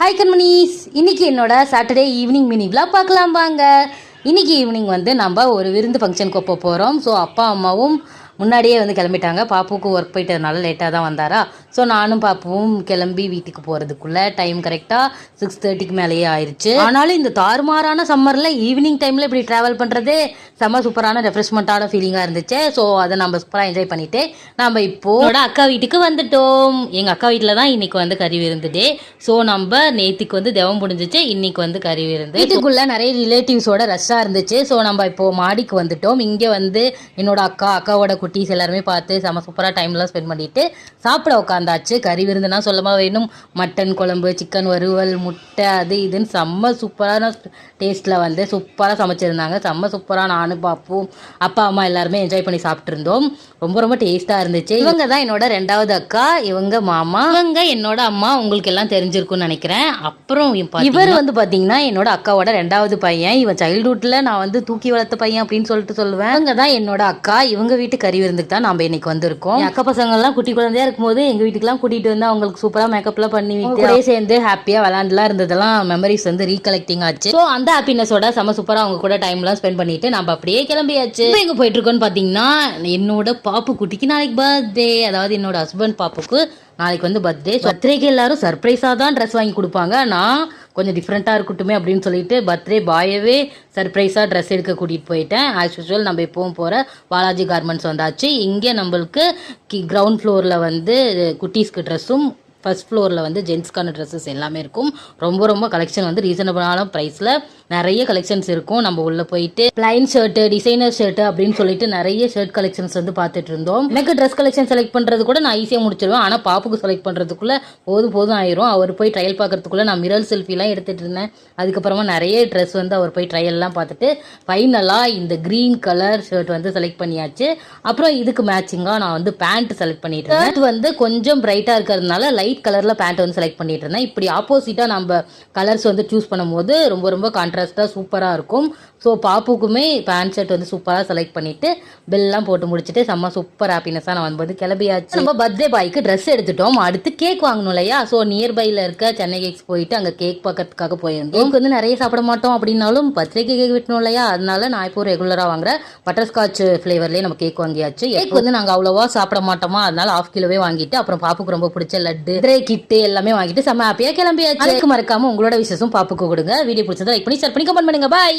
Hi கண்மணிஸ், இன்னைக்கு என்னோட Saturday evening mini vlog பார்க்கலாம் வாங்க. இன்னைக்கு ஈவினிங் நம்ம ஒரு விருந்து ஃபங்க்ஷனுக்கு போகிறோம். ஸோ அப்பா அம்மாவும் முன்னாடியே கிளம்பிட்டாங்க. பாப்புக்கு ஒர்க் போயிட்டதுனால லேட்டாக தான் வந்தாரா. ஸோ நானும் பாப்புவும் கிளம்பி வீட்டுக்கு போகிறதுக்குள்ளே டைம் கரெக்டாக 6:30க்கு மேலேயே ஆயிடுச்சு. ஆனாலும் இந்த தாறுமாறான சம்மரில் ஈவினிங் டைமில் இப்படி ட்ராவல் பண்ணுறதே செம்ம சூப்பரான ரெஃப்ரெஷ்மெண்ட்டான ஃபீலிங்காக இருந்துச்சு. ஸோ அதை நம்ம சூப்பராக என்ஜாய் பண்ணிவிட்டு நம்ம இப்போது அக்கா வீட்டுக்கு வந்துட்டோம். எங்கள் அக்கா வீட்டில் தான் இன்றைக்கி கறி விருந்துடே. ஸோ நம்ம நேற்றுக்கு தெவம் முடிஞ்சிச்சு, இன்றைக்கி கறி விருந்து. வீட்டுக்குள்ளே நிறைய ரிலேட்டிவ்ஸோட ரஷ்ஷாக இருந்துச்சு. ஸோ நம்ம இப்போது மாடிக்கு வந்துட்டோம். இங்கே என்னோட அக்காவோட குட்டீஸ் எல்லாருமே பார்த்து செம்ம சூப்பராக டைம்லாம் ஸ்பெண்ட் பண்ணிட்டு சாப்பிட உட்காந்தாச்சு. கறி விருந்துனா சொல்லமா வேணும். மட்டன் குழம்பு, சிக்கன் வறுவல், முட்டை, அது இதுன்னு செம்ம சூப்பரான டேஸ்ட்டில் சூப்பராக சமைச்சிருந்தாங்க. செம்ம சூப்பராக நானும் பாப்பும் அப்பா அம்மா எல்லாருமே என்ஜாய் பண்ணி சாப்பிட்ருந்தோம். ரொம்ப ரொம்ப டேஸ்ட்டாக இருந்துச்சு. இவங்க தான் என்னோட 2வது அக்கா, இவங்க மாமா, இவங்க என்னோட அம்மா. உங்களுக்கு எல்லாம் தெரிஞ்சிருக்கும்னு நினைக்கிறேன். அப்புறம் இவர் பார்த்தீங்கன்னா என்னோட அக்காவோட 2வது பையன். இவன் சைல்ட்ஹுட்டில் நான் தூக்கி வளர்த்த பையன் அப்படின்னு சொல்லுவேன். இவங்க தான் என்னோட அக்கா. இவங்க வீட்டு கறி விருந்துக்கு தான் நம்ம இன்னைக்கு வந்திருக்கோம். அக்கா பசங்கள்லாம் குட்டி குழந்தையா இருக்கும்போது எங்க வீட்டுக்குலாம் கூட்டிட்டு வந்து அவங்களுக்கு சூப்பராக மேக்கப்லாம் பண்ணி விட்டு சேர்ந்து ஹாப்பியாக விளாண்டுலாம் இருந்ததெல்லாம் மெமரிஸ் ரீகலெக்டிங் ஆச்சு. ஸோ அந்த ஹாப்பினஸோட செம சூப்பராக அவங்க கூட டைம்லாம் ஸ்பெண்ட் பண்ணிட்டு நம்ம அப்படியே கிளம்பியாச்சு. எங்க போயிட்டு இருக்கோம்னு பார்த்தீங்கன்னா என்னோட பாப்பு குட்டிக்கு நாளைக்கு பர்த்டே. அதாவது என்னோட ஹஸ்பண்ட் பாப்புக்கு நாளைக்கு பர்த்டேக்கு எல்லாரும் சர்ப்ரைஸாக தான் ட்ரெஸ் வாங்கி கொடுப்பாங்க. நான் கொஞ்சம் டிஃப்ரெண்ட்டாக இருக்கட்டுமே அப்படின்னு சொல்லிட்டு பர்த்டே பாயவே சர்ப்ரைஸாக ட்ரெஸ் எடுக்க கூட்டிகிட்டு போயிட்டேன். ஆஸ் யூஸ்வல் நம்ம எப்பவும் போகிற பாலாஜி கார்மெண்ட்ஸ் வந்தாச்சு. இங்கே நம்மளுக்கு கிரவுண்ட் ஃப்ளோரில் குட்டீஸ்க்கு ட்ரெஸ்ஸும், ஃபர்ஸ்ட் ஃப்ளோரில் ஜென்ஸ்க்கான ட்ரெஸ்ஸஸ் எல்லாமே இருக்கும். ரொம்ப ரொம்ப கலெக்ஷன் ரீசனபிளான ப்ரைஸில் நிறைய கலெக்ஷன்ஸ் இருக்கும். நம்ம உள்ளே போயிட்டு பிளைன் ஷர்ட்டு, டிசைனர் ஷர்ட்டு அப்படின்னு சொல்லிட்டு நிறைய ஷர்ட் கலெக்ஷன்ஸ் பார்த்துட்டு இருந்தோம். எனக்கு ட்ரெஸ் கலெக்ஷன் செலக்ட் பண்ணுறது கூட நான் ஈஸியாக முடிச்சிருவேன். ஆனால் பாப்புக்கு செலக்ட் பண்ணுறதுக்குள்ளே போதும் ஆயிரும். அவர் போய் ட்ரையல் பார்க்கறதுக்குள்ளே நான் மிரர் செல்ஃபிலாம் எடுத்துகிட்டு இருந்தேன். அதுக்கப்புறமா நிறைய ட்ரெஸ் அவர் போய் ட்ரையல்லாம் பார்த்துட்டு ஃபைனலாக இந்த க்ரீன் கலர் ஷர்ட் செலக்ட் பண்ணியாச்சு. அப்புறம் இதுக்கு மேட்சிங்காக நான் பேண்ட் செலக்ட் பண்ணிட்டு இருந்தேன். இது கொஞ்சம் பிரைட்டாக இருக்கிறதுனால லைட் கலரில் பேண்ட் செலக்ட் பண்ணிட்டு இருந்தேன். இப்படி ஆப்போசிட்டாக நம்ம கலர்ஸ் சூஸ் பண்ணும்போது ரொம்ப ரொம்ப கான்ட்ராஸ்டாக சூப்பராக இருக்கும். ஸோ பாப்புக்குமே பேண்ட் ஷர்ட் சூப்பராக செலக்ட் பண்ணிட்டு பில்லாம் போட்டு முடிச்சுட்டு செம்ம சூப்பர் ஹாப்பினஸாக நான் கிளம்பியாச்சு. நம்ம பர்த்டே பாய்க்கு ட்ரெஸ் எடுத்துட்டோம். அடுத்து கேக் வாங்கணும் இல்லையா. ஸோ நியர்பையில் இருக்க சென்னை கேக்ஸ் போயிட்டு அங்கே கேக் பார்க்கறதுக்காக போயிருந்தோம். கேக் நிறைய சாப்பிட மாட்டோம் அப்படின்னாலும் பர்த்டேக்கு கேக் விட்டணும் இல்லையா. அதனால நான் இப்போ ரெகுலராக வாங்குற பட்டர்ஸ்காட்ச் ஃப்ளேவர்லேயே நம்ம கேக் வாங்கியாச்சு. கேக் நாங்கள் அவ்வளோவா சாப்பிட மாட்டோமா, அதனால 1/2 கிலோவே வாங்கிட்டு அப்புறம் பாப்புக்கு ரொம்ப பிடிச்ச லட்டு, கிட்டு எல்லாமே வாங்கிட்டு செம்ம ஹாப்பியாக கிளம்பியாச்சு. அதுக்கு மறக்காம உங்களோட விஷயம் பாப்புக்கு கொடுங்க. வீடியோ பிடிச்சதை லைக் பண்ணி ஷேர் பண்ணி கமெண்ட் பண்ணுங்க. பாய்.